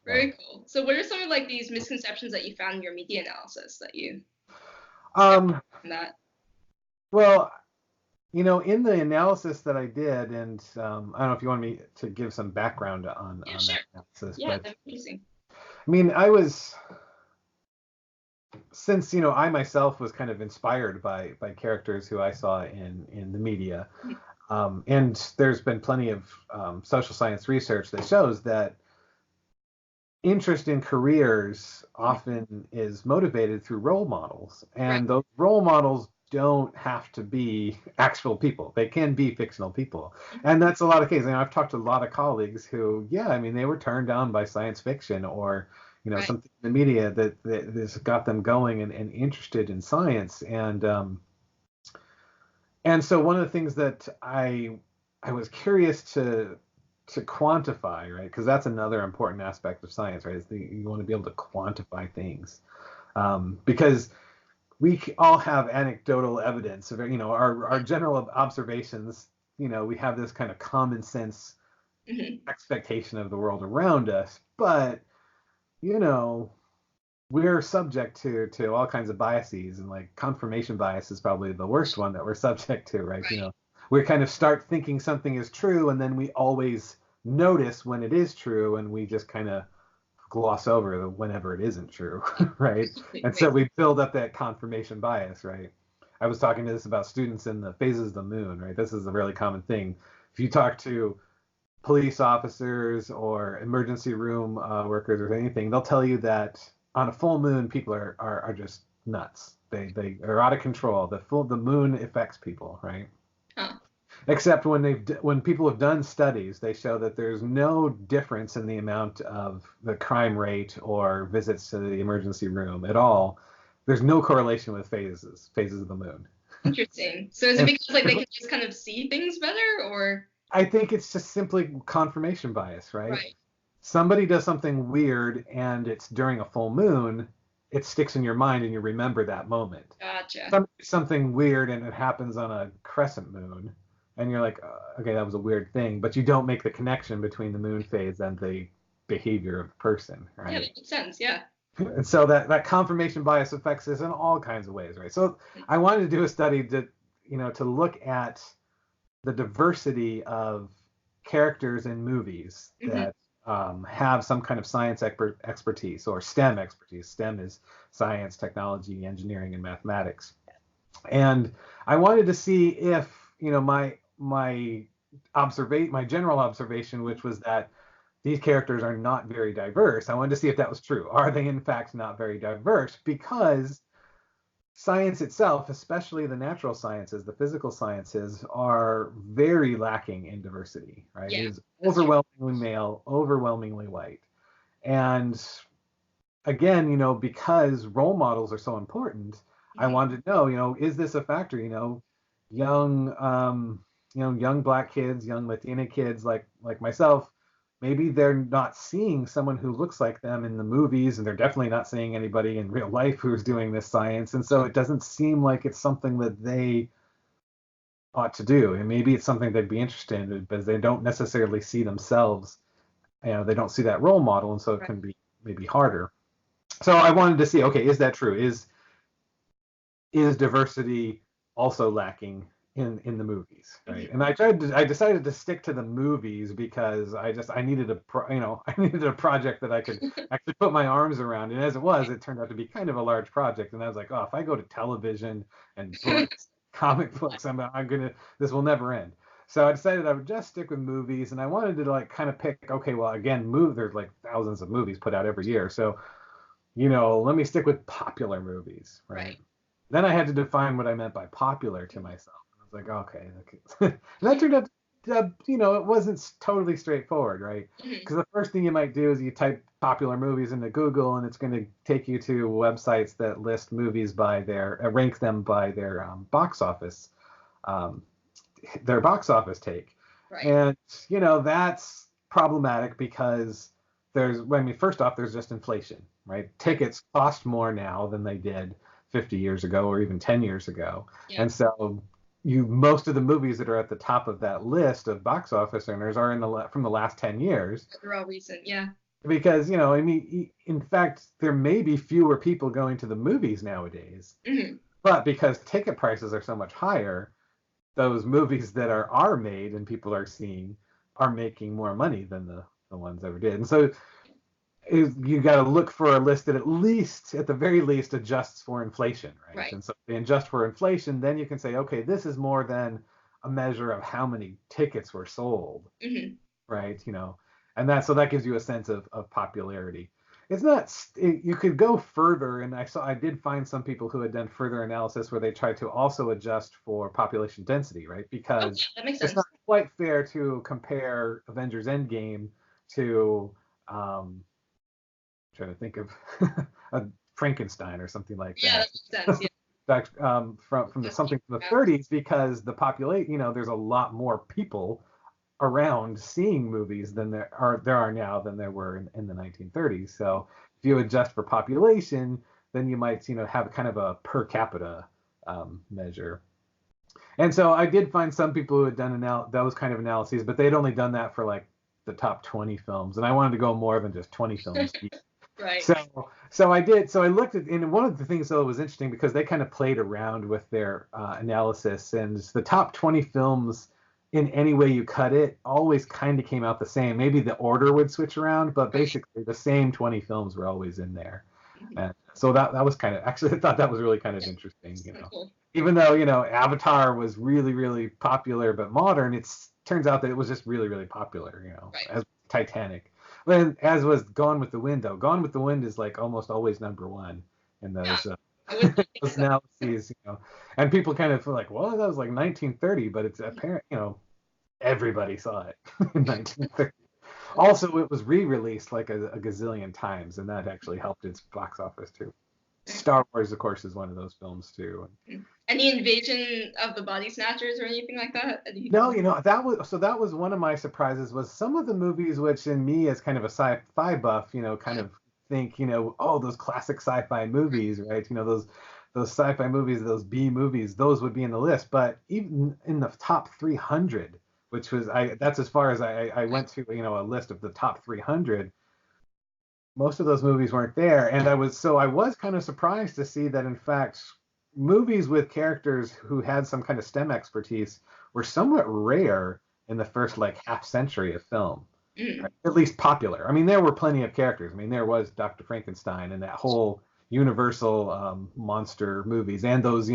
Very cool. So what are some of like these misconceptions that you found in your media analysis that you that? Well, in the analysis that I did, and I don't know if you want me to give some background on Sure. that analysis, Yeah, but that's amazing. I mean, since I myself was kind of inspired by characters who I saw in the media, and there's been plenty of social science research that shows that interest in careers often is motivated through role models, and those role models don't have to be actual people. They can be fictional people. And that's a lot of cases. I've talked to a lot of colleagues who, I mean, they were turned down by science fiction or, something in the media that has got them going and interested in science. And so one of the things that I was curious to quantify, right? Because that's another important aspect of science, right? Is you want to be able to quantify things. Because we all have anecdotal evidence of, our general observations. We have this kind of common sense expectation of the world around us, but we're subject to all kinds of biases, and like confirmation bias is probably the worst one that we're subject to, right? We kind of start thinking something is true, and then we always notice when it is true, and we just kind of gloss over whenever it isn't true, right? And so we build up that confirmation bias, right? I was talking to this about students in the phases of the moon, right? This is a really common thing. If you talk to police officers or emergency room workers or anything, they'll tell you that on a full moon, people are just nuts. They are out of control. The moon affects people, right? Except when people have done studies, they show that there's no difference in the amount of the crime rate or visits to the emergency room at all. There's no correlation with phases of the moon. Interesting. So is it because like they can just kind of see things better, or? I think it's just simply confirmation bias, right? Somebody does something weird and it's during a full moon, it sticks in your mind and you remember that moment. Gotcha. Something weird and it happens on a crescent moon, and you're like, okay, that was a weird thing, but you don't make the connection between the moon phase and the behavior of the person, right? Yeah, that makes sense. Yeah. And so that confirmation bias affects us in all kinds of ways, right? So I wanted to do a study to look at the diversity of characters in movies that have some kind of science expertise or STEM expertise. STEM is science, technology, engineering, and mathematics. And I wanted to see if my general observation, which was that these characters are not very diverse. I wanted to see if that was true. Are they in fact not very diverse? Because science itself, especially the natural sciences, the physical sciences, are very lacking in diversity, right? Yeah, it's overwhelmingly male, overwhelmingly white. And again, because role models are so important, I wanted to know, is this a factor? Young, young Black kids, young Latina kids like myself, maybe they're not seeing someone who looks like them in the movies, and they're definitely not seeing anybody in real life who's doing this science. And so it doesn't seem like it's something that they ought to do. And maybe it's something they'd be interested in, but they don't necessarily see themselves. They don't see that role model, and so it can be maybe harder. So I wanted to see, okay, is that true? Is diversity also lacking in the movies, right? And I decided to stick to the movies because I needed a project that I could actually put my arms around. And as it turned out to be kind of a large project. And I was like, oh, if I go to television and books, comic books, this will never end. So I decided I would just stick with movies, and I wanted to like kind of pick, okay, well, again, there's like thousands of movies put out every year. So, let me stick with popular movies, right? Then I had to define what I meant by popular to myself. I was like, okay. And that turned out, it wasn't totally straightforward, right? Because the first thing you might do is you type popular movies into Google, and it's going to take you to websites that list movies by rank them by their box office take. And, that's problematic because first off, there's just inflation, right? Tickets cost more now than they did 50 years ago or even 10 years ago. And so most of the movies that are at the top of that list of box office earners are from the last 10 years. They're all recent, yeah. because I mean, in fact, there may be fewer people going to the movies nowadays, but because ticket prices are so much higher, those movies that are made and people are seeing are making more money than the ones ever did. And so you got to look for a list that at the very least, adjusts for inflation, right? Right. And so if they adjust for inflation, then you can say, okay, this is more than a measure of how many tickets were sold, right? And that gives you a sense of popularity. It's not. You could go further, and I did find some people who had done further analysis where they tried to also adjust for population density, right? Because that makes it's sense. not quite fair to compare Avengers Endgame to trying to think of a Frankenstein or something like Yeah, that. that makes sense. Back from something from the 30s, because the population, there's a lot more people around seeing movies than there are now than there were in the 1930s. So if you adjust for population, then you might have kind of a per capita measure. And so I did find some people who had done those kind of analyses, but they'd only done that for like the top 20 films, and I wanted to go more than just 20 films. Right. So I did. So I looked at, and one of the things that was interesting because they kind of played around with their analysis, and the top 20 films, in any way you cut it, always kind of came out the same. Maybe the order would switch around, but basically the same 20 films were always in there. And so that was kind of, actually, I thought that was really kind of interesting. Cool. Even though Avatar was really, really popular but modern, it turns out that it was just really, really popular. Right. As Titanic. As was Gone with the Wind, though. Gone with the Wind is like almost always number one in those, those analyses, And people kind of feel like, well, that was like 1930, but it's apparent, everybody saw it in 1930. Also, it was re-released like a gazillion times, and that actually helped its box office too. Star Wars, of course, is one of those films too. Any Invasion of the Body Snatchers or anything like that? No, that was one of my surprises. Was some of the movies which, in me as kind of a sci-fi buff, kind of think, oh, those classic sci-fi movies, right? Those sci-fi movies, those B movies, those would be in the list. But even in the top 300, which was that's as far as I went to, a list of the top 300. Most of those movies weren't there, and I was kind of surprised to see that, in fact, movies with characters who had some kind of STEM expertise were somewhat rare in the first like half century of film. Right? At least popular. I mean, there were plenty of characters. I mean, there was Dr. Frankenstein and that whole Universal monster movies, and those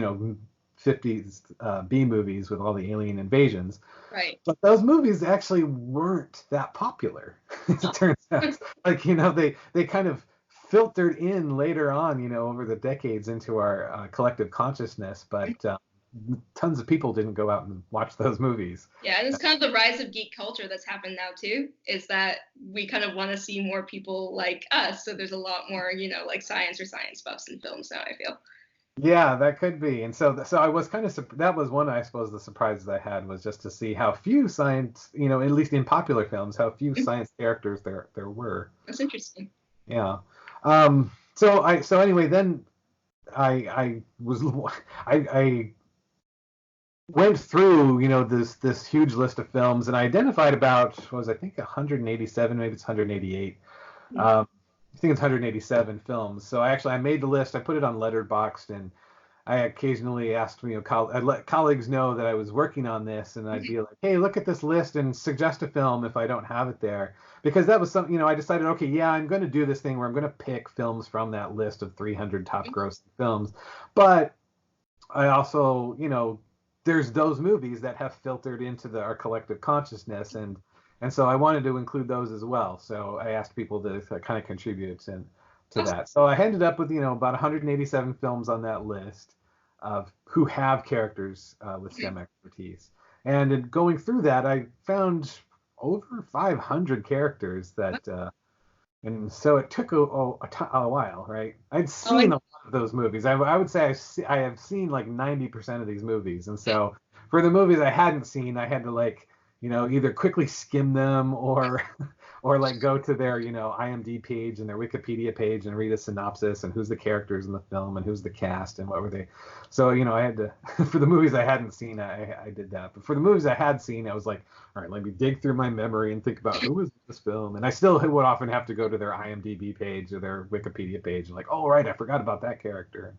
50s B movies with all the alien invasions. Right. But those movies actually weren't that popular. It turns out, like they kind of filtered in later on, over the decades into our collective consciousness, but tons of people didn't go out and watch those movies. Yeah, and it's kind of the rise of geek culture that's happened now too, is that we kind of want to see more people like us, so there's a lot more, like science buffs in films now, I feel. Yeah, that could be. And so I was kind of, that was one, I suppose, the surprises I had was just to see how few science, at least in popular films, how few science characters there were. That's interesting. Yeah. So anyway, then I went through, this huge list of films, and I identified about, I think 187, maybe it's 188. I think it's 187 films. So I made the list. I put it on Letterboxd, and I occasionally asked, I let colleagues know that I was working on this, and I'd be like, hey, look at this list and suggest a film if I don't have it there. Because that was something, I decided, okay, yeah, I'm going to do this thing where I'm going to pick films from that list of 300 top grossing films. But I also, there's those movies that have filtered into our collective consciousness, and so I wanted to include those as well. So I asked people to kind of contribute to that. So I ended up with, about 187 films on that list of who have characters with STEM expertise. And in going through that, I found over 500 characters that, and so it took a while, right? I'd seen a lot of those movies. I would say I have seen like 90% of these movies. And so for the movies I hadn't seen, I had to either quickly skim them or or like go to their, IMDb page and their Wikipedia page and read a synopsis and who's the characters in the film and who's the cast and what were they. So, I had to, for the movies I hadn't seen, I did that. But for the movies I had seen, I was like, all right, let me dig through my memory and think about who was in this film. And I still would often have to go to their IMDb page or their Wikipedia page and like, oh, right, I forgot about that character.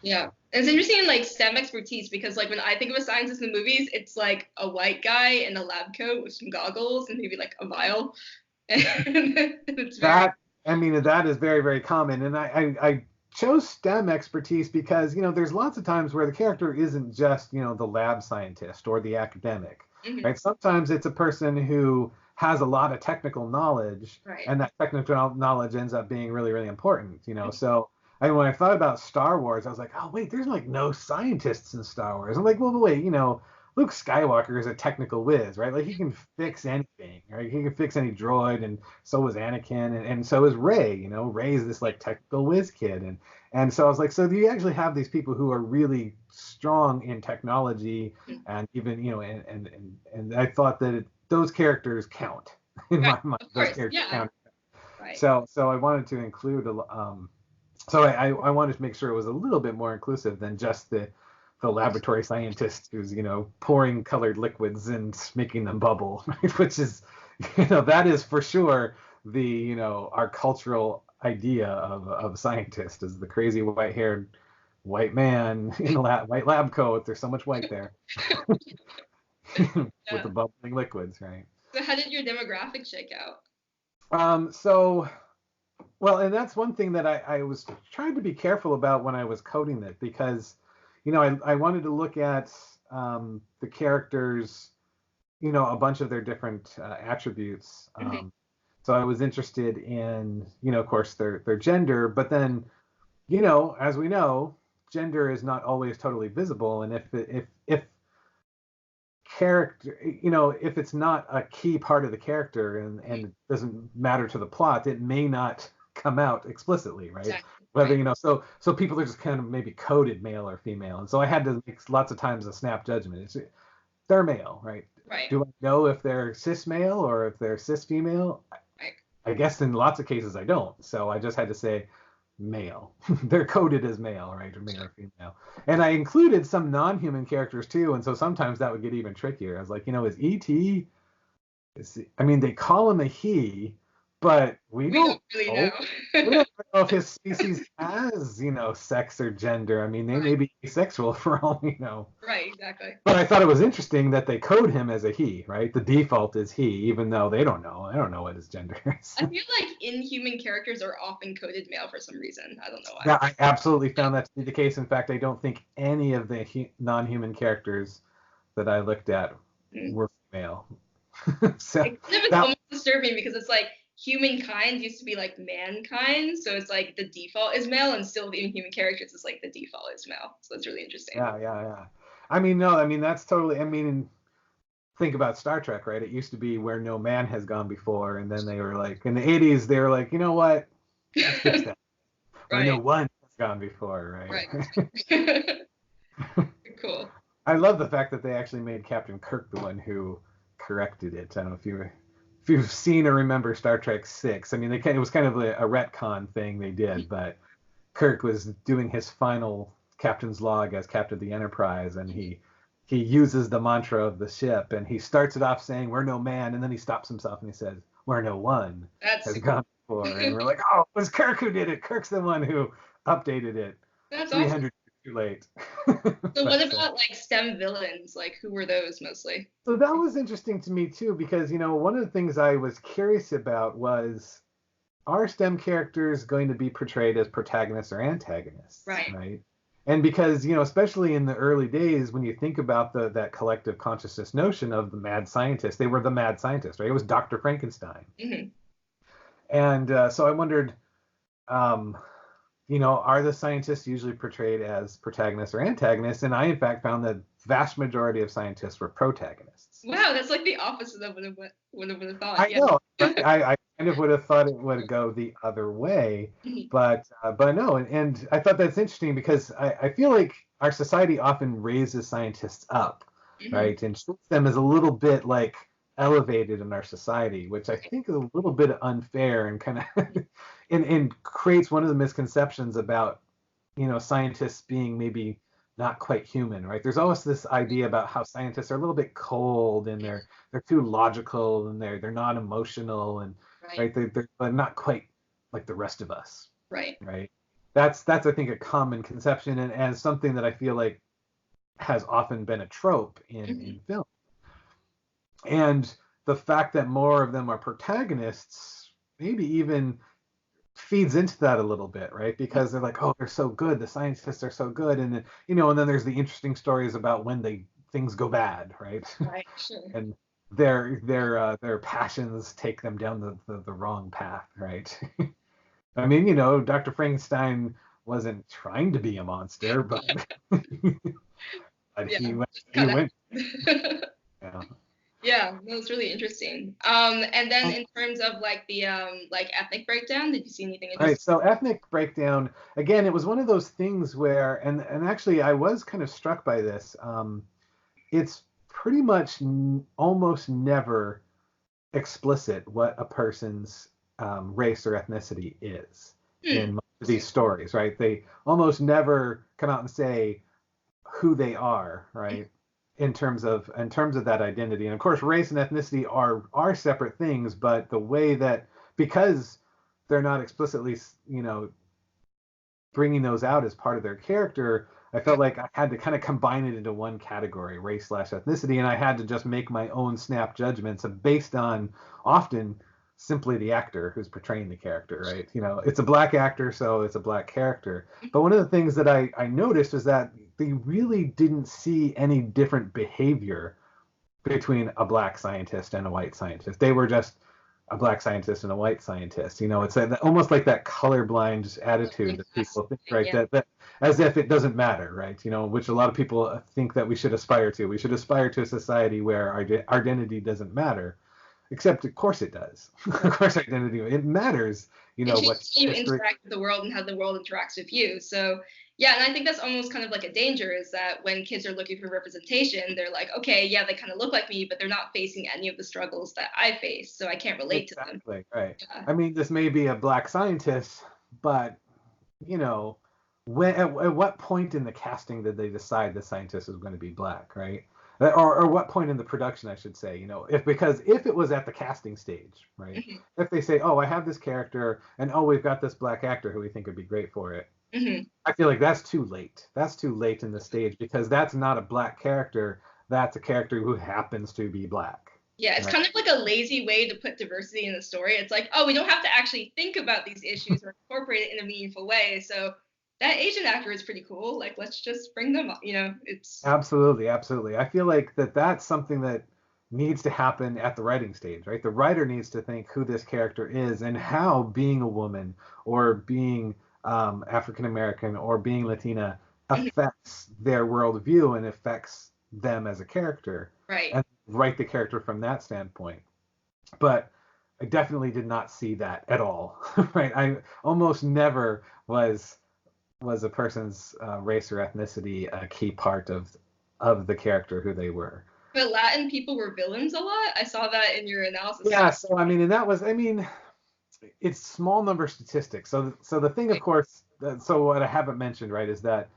Yeah. It's interesting in like STEM expertise because like when I think of a scientist in the movies, it's like a white guy in a lab coat with some goggles and maybe like a vial. And it's that is very, very common. And I chose STEM expertise because, there's lots of times where the character isn't just, the lab scientist or the academic, right? Sometimes it's a person who has a lot of technical knowledge, right. And that technical knowledge ends up being really, really important, So when I thought about Star Wars, I was like, oh, wait, there's like no scientists in Star Wars. I'm like, well, wait, Luke Skywalker is a technical whiz, right? Like he can fix anything, right? He can fix any droid, and so was Anakin, and so is Rey. Rey's this like technical whiz kid, and so I was like, so do you actually have these people who are really strong in technology, and even and I thought that those characters count in my mind. Those characters count. Right. So I wanted to include So I wanted to make sure it was a little bit more inclusive than just the laboratory scientist who's, pouring colored liquids and making them bubble, right? Which is, that is for sure the, our cultural idea of scientist is the crazy white-haired white man in a white lab coat. There's so much white there with the bubbling liquids, right? So how did your demographic shake out? Well, and that's one thing that I was trying to be careful about when I was coding it because, I wanted to look at the characters, a bunch of their different attributes. So I was interested in, of course, their gender, but then, as we know, gender is not always totally visible, and if character, if it's not a key part of the character and it doesn't matter to the plot, it may not come out explicitly, right? Exactly. Whether so people are just kind of maybe coded male or female, and so I had to make lots of times a snap judgment. They're male, right? Right. Do I know if they're cis male or if they're cis female? Right. I guess in lots of cases I don't. So I just had to say male. They're coded as male, right? Or male or female. And I included some non-human characters too, and so sometimes that would get even trickier. I was like, is E.T. They call him a he, but we don't really know. We don't know if his species has, sex or gender. They may be asexual for all we know. Right, exactly. But I thought it was interesting that they code him as a he, right? The default is he, even though they don't know. I don't know what his gender is. I feel like inhuman characters are often coded male for some reason. I don't know why. Yeah, I absolutely found that to be the case. In fact, I don't think any of the non-human characters that I looked at were male. So it's almost disturbing because it's like humankind used to be like mankind, so it's like the default is male, and still the inhuman characters is like the default is male. So that's really interesting. Yeah. That's totally. Think about Star Trek, right? It used to be where no man has gone before, and then they were like, in the 80s, they were like, you know what? Let's fix that. Right. No one has gone before, right? Right. Cool. I love the fact that they actually made Captain Kirk the one who corrected it. I don't know if you've seen or remember Star Trek 6. It was kind of a retcon thing they did, but Kirk was doing his final captain's log as captain of the Enterprise, and he uses the mantra of the ship, and he starts it off saying, "We're no man," and then he stops himself and he says, "Where no one has gone before." And we're like, oh, it was Kirk who did it. Kirk's the one who updated it. That's 300 awesome. years too late. So what about like STEM villains? Like who were those mostly? So that was interesting to me too, because one of the things I was curious about was, are STEM characters going to be portrayed as protagonists or antagonists? Right. And because, especially in the early days, when you think about that collective consciousness notion of the mad scientist, they were the mad scientist, right? It was Dr. Frankenstein. And so I wondered, are the scientists usually portrayed as protagonists or antagonists? And I, in fact, found that vast majority of scientists were protagonists. Wow, that's like the opposite of what I would have thought. I know. I kind of would have thought it would go the other way, but no. And I thought that's interesting because I feel like our society often raises scientists up, right, and treats them as a little bit like elevated in our society, which I think is a little bit unfair and kind of and creates one of the misconceptions about, scientists being maybe not quite human, right? There's always this idea about how scientists are a little bit cold and they're too logical and they're not emotional and Right. right they're not quite like the rest of us, Right. right? That's I think a common conception and something that I feel like has often been a trope in film. And the fact that more of them are protagonists maybe even feeds into that a little bit, right? Because they're like, oh, they're so good, the scientists are so good, and then, and then there's the interesting stories about when things go bad, right? Right. Sure. And their passions take them down the wrong path, right? I mean, Dr. Frankenstein wasn't trying to be a monster, but Yeah. he went. Yeah. Yeah, no, it's really interesting. And then in terms of like the like ethnic breakdown, did you see anything interesting? Right. So ethnic breakdown, again, it was one of those things where, and actually I was kind of struck by this. It's pretty much almost never explicit what a person's race or ethnicity is in most of these stories, right? They almost never come out and say who they are, right? In terms of that identity. And of course, race and ethnicity are separate things, but the way that, because they're not explicitly, bringing those out as part of their character, I felt like I had to kind of combine it into one category, race/ethnicity, and I had to just make my own snap judgments based on often simply the actor who's portraying the character, right? It's a black actor, so it's a black character. But one of the things that I noticed is that they really didn't see any different behavior between a black scientist and a white scientist. They were just a black scientist and a white scientist. It's almost like that colorblind attitude that people think, right? Yeah. That as if it doesn't matter, right? Which a lot of people think that we should aspire to. We should aspire to a society where our identity doesn't matter. Except, of course, it does. Of course, identity, it matters. What you interact with the world and how the world interacts with you. So yeah, and I think that's almost kind of like a danger, is that when kids are looking for representation, they're like, okay, yeah, they kind of look like me, but they're not facing any of the struggles that I face, so I can't relate to them. Exactly, right. Yeah. I mean, this may be a black scientist, but at what point in the casting did they decide the scientist was going to be black, right? Or what point in the production, I should say, because if it was at the casting stage, right? If they say, oh, I have this character, and oh, we've got this black actor who we think would be great for it, I feel like that's too late. That's too late in the stage, because that's not a black character. That's a character who happens to be black. Yeah, it's kind of like a lazy way to put diversity in the story. It's like, oh, we don't have to actually think about these issues or incorporate it in a meaningful way. So that Asian actor is pretty cool. Like, let's just bring them up. It's absolutely. I feel like that's something that needs to happen at the writing stage, right? The writer needs to think who this character is and how being a woman or being African American or being Latina affects their worldview and affects them as a character. Right. And write the character from that standpoint. But I definitely did not see that at all, right? I almost never was a person's race or ethnicity a key part of the character who they were. But Latin people were villains a lot. I saw that in your analysis. Yeah, so it's small number statistics. So the thing, of course, so what I haven't mentioned, right, is that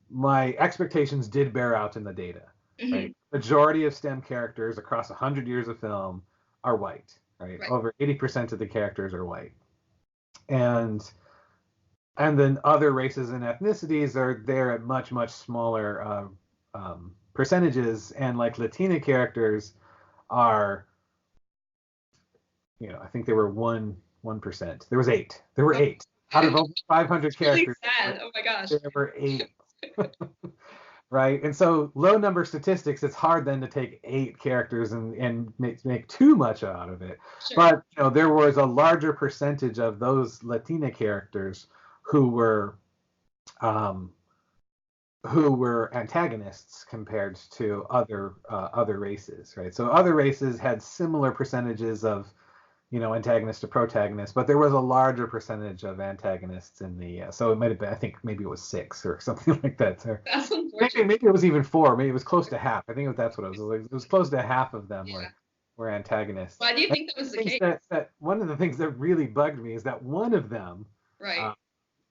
my expectations did bear out in the data. Right? Majority of STEM characters across 100 years of film are white, right? Over 80% of the characters are white. And then other races and ethnicities are there at much, much smaller percentages. And like Latina characters are, I think they were 1%. There was 8. There were 8 out of over 500 characters. Really sad. Oh my gosh. There were 8. Right, and so low number statistics, it's hard then to take 8 characters and make too much out of it. Sure. But there was a larger percentage of those Latina characters who were antagonists compared to other races, right? So other races had similar percentages of antagonist to protagonist, but there was a larger percentage of antagonists in the so it might have been, I think maybe it was 6 or something like that. So maybe it was even 4. Maybe it was close to half. I think that's what it was. It was close to half of them were antagonists. Why do you think that was the case? That one of the things that really bugged me is that one of them, Right.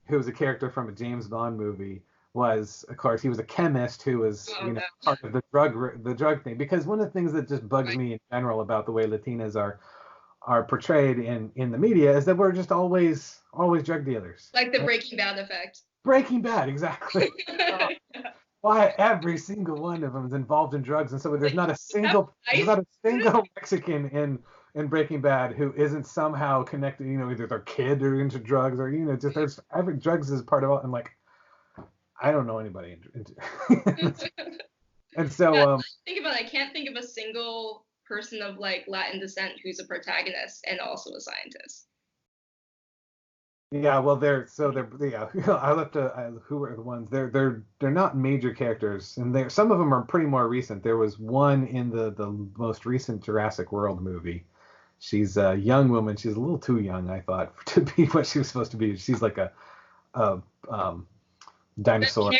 Who was a character from a James Bond movie, was, of course, he was a chemist who was, part of the drug thing. Because one of the things that just bugs me in general about the way Latinas are portrayed in the media is that we're just always drug dealers. Like the Breaking Bad effect. Breaking Bad, exactly. Why every single one of them is involved in drugs, and so there's not a single Mexican in Breaking Bad who isn't somehow connected, either their kid or into drugs, or just there's every drugs is part of it. And like, I don't know anybody into and so think about it, I can't think of a single person of like Latin descent who's a protagonist and also a scientist. Yeah, well, I left who were the ones? They're not major characters, and some of them are pretty more recent. There was one in the most recent Jurassic World movie. She's a young woman. She's a little too young, I thought, to be what she was supposed to be. She's like a dinosaur.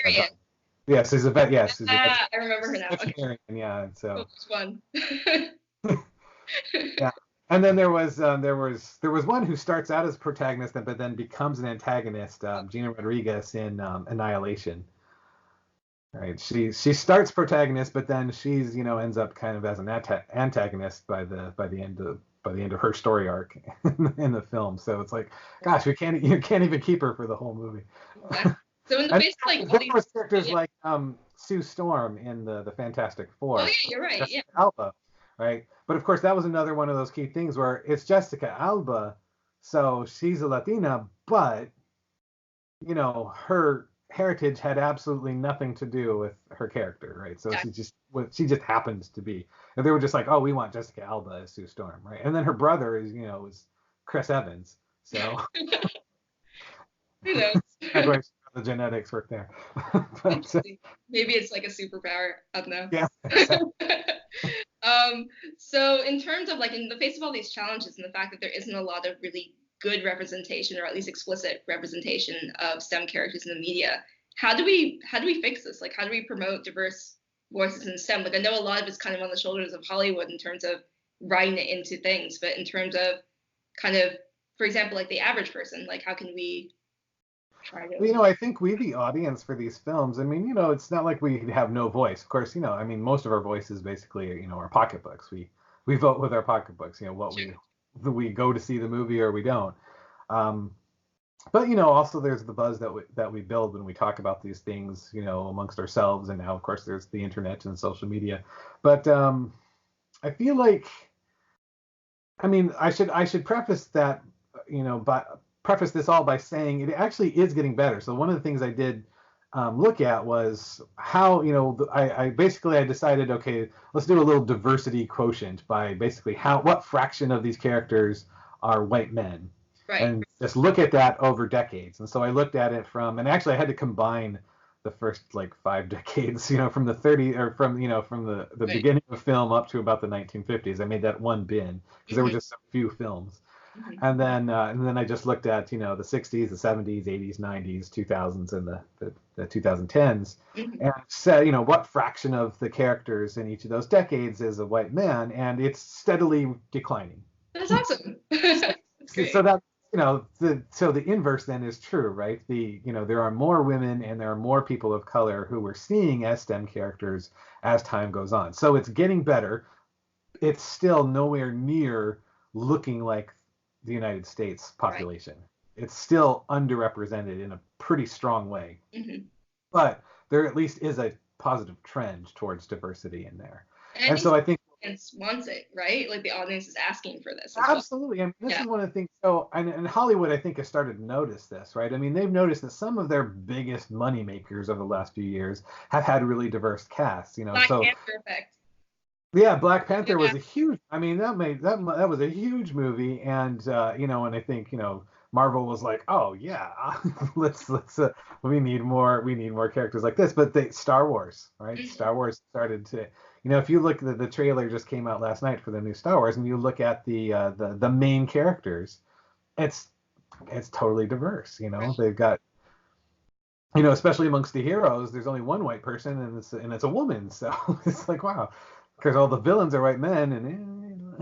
Yes, she's a vet. Yes, I remember her now. Okay. Yeah, so it was fun. Yeah. And then there was one who starts out as protagonist but then becomes an antagonist, Gina Rodriguez in Annihilation. Right. She starts protagonist, but then she's ends up kind of as an antagonist by the end of her story arc in the film. So it's like, gosh, you can't even keep her for the whole movie. Yeah. So in the face like all these characters like Sue Storm in the Fantastic Four. Oh yeah, you're right. Jessica Yeah. Alba. Right. But of course, that was another one of those key things where it's Jessica Alba, so she's a Latina, but her heritage had absolutely nothing to do with her character, right? So she just happens to be. And they were just like, oh, we want Jessica Alba as Sue Storm, right? And then her brother is Chris Evans, so who knows? The genetics work there. But, maybe it's like a superpower. I don't know. Yeah. So in terms of like in the face of all these challenges and the fact that there isn't a lot of really good representation or at least explicit representation of STEM characters in the media, how do we fix this? Like, how do we promote diverse voices in STEM? Like, I know a lot of it's kind of on the shoulders of Hollywood in terms of writing it into things, but in terms of kind of, for example, like the average person, like how can we try to? Well, I think we, the audience for these films, I mean, it's not like we have no voice. Of course, I mean, most of our voice is basically, our pocketbooks. We vote with our pocketbooks, what we go to see the movie or we don't. But also there's the buzz that we build when we talk about these things, amongst ourselves, and now of course there's the internet and social media. But I feel like, I mean, I should preface that, preface this all by saying it actually is getting better. So one of the things I did look at was how, I decided, okay, let's do a little diversity quotient by basically what fraction of these characters are white men. Right. And just look at that over decades. And so I looked at it and actually I had to combine the first like 5 decades, from the 30 or from the right. beginning of film up to about the 1950s. I made that one bin because there were just so few films. Mm-hmm. And then I just looked at, the 60s, the 70s, 80s, 90s, 2000s, and the 2010s, mm-hmm. and said, what fraction of the characters in each of those decades is a white man, and it's steadily declining. That's awesome. So that, so the inverse then is true, right? There are more women and there are more people of color who we're seeing as STEM characters as time goes on. So it's getting better. It's still nowhere near looking like the United States population. Right. It's still underrepresented in a pretty strong way. Mm-hmm. But there at least is a positive trend towards diversity in there. And so I think wants it, right? Like the audience is asking for this. Absolutely. I mean, this is one of the things. So, and Hollywood, I think, has started to notice this, right? I mean, they've noticed that some of their biggest money makers over the last few years have had really diverse casts. Black Panther effect. Yeah, Black Panther was a huge. I mean, that was a huge movie, and and I think Marvel was like, oh yeah, let's we need more characters like this. But Star Wars, right? Mm-hmm. Star Wars started to. If you look at the trailer just came out last night for the new Star Wars, and you look at the main characters, it's totally diverse. They've got, especially amongst the heroes, there's only one white person, and it's a woman. So it's like, wow, because all the villains are white men, and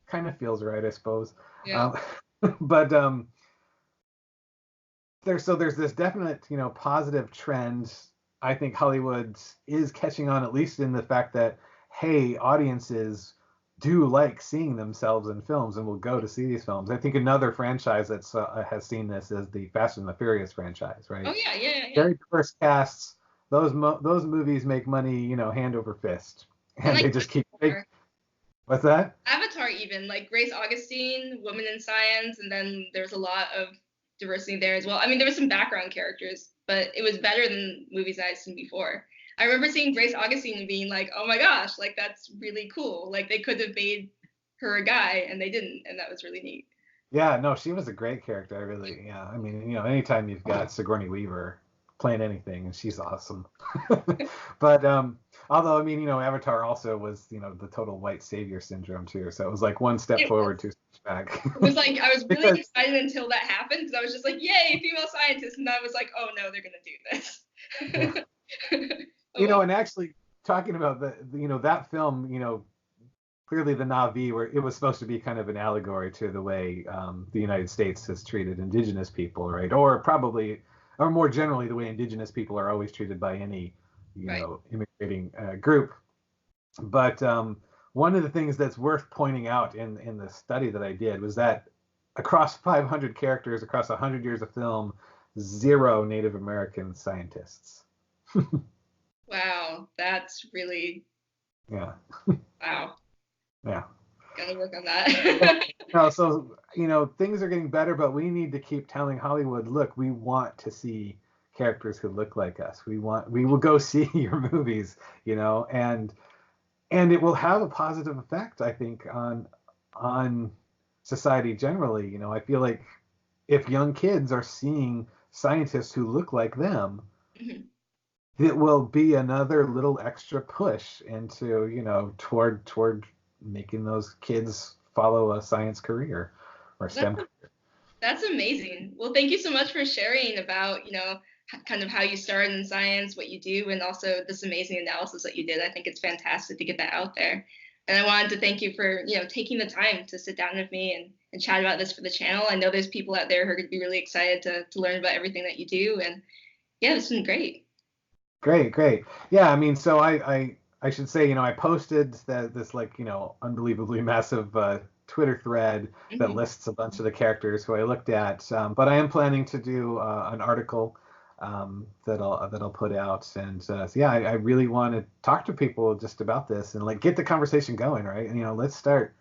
Kind of feels right, I suppose. Yeah. But there's this definite, positive trend. I think Hollywood is catching on, at least in the fact that, hey, audiences do like seeing themselves in films and will go to see these films. I think another franchise that's has seen this is the Fast and the Furious franchise, right? Oh yeah, yeah, yeah. Very diverse casts. Those movies make money, hand over fist, And and like they just keep. What's that? Avatar, even like Grace Augustine, woman in science, and then there's a lot of diversity there as well. I mean, there was some background characters, but it was better than movies I'd seen before. I remember seeing Grace Augustine and being like, oh my gosh, like that's really cool. Like they could have made her a guy and they didn't, and that was really neat. Yeah, no, she was a great character. I really, yeah. I mean, anytime you've got Sigourney Weaver playing anything, she's awesome. But although I mean, Avatar also was, the total white savior syndrome too. So it was like one step It forward, was, two steps back. it was like I was really Because excited until that happened because I was just like, yay, female scientists, and I was like, oh no, they're gonna do this. Oh well. and actually talking about that film, clearly the Na'vi, where it was supposed to be kind of an allegory to the way the United States has treated indigenous people, right? Or probably, or more generally, the way indigenous people are always treated by any, Right. immigrating group. But one of the things that's worth pointing out in the study that I did was that across 500 characters, across 100 years of film, 0 Native American scientists. Wow, that's really Yeah. wow. Yeah. Gotta work on that. No, so things are getting better, but we need to keep telling Hollywood, look, we want to see characters who look like us. We will go see your movies, and it will have a positive effect, I think, on society generally. I feel like if young kids are seeing scientists who look like them, Mhm. it will be another little extra push into, toward making those kids follow a science career or STEM That's career. that's amazing. Well, thank you so much for sharing about, kind of how you started in science, what you do, and also this amazing analysis that you did. I think it's fantastic to get that out there. And I wanted to thank you for, taking the time to sit down with me and chat about this for the channel. I know there's people out there who are going to be really excited to learn about everything that you do. And yeah, this has been great. Great. Yeah, I mean, so I should say, I posted this like, unbelievably massive Twitter thread that Mhm. lists a bunch of the characters who I looked at. But I am planning to do an article that I'll put out, and so yeah, I really want to talk to people just about this and like get the conversation going, right? And, let's start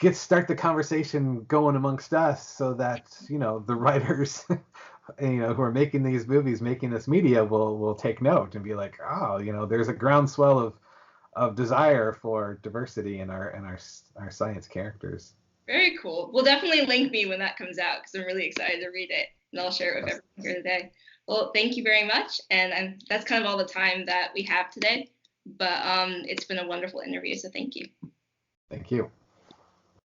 the conversation going amongst us so that the writers who are making these movies, making this media will take note and be like, oh, there's a groundswell of desire for diversity in our science characters. Very cool. We'll definitely link me when that comes out because I'm really excited to read it, and I'll share it with everyone here today. Well, thank you very much, and that's kind of all the time that we have today. But it's been a wonderful interview, so thank you. Thank you.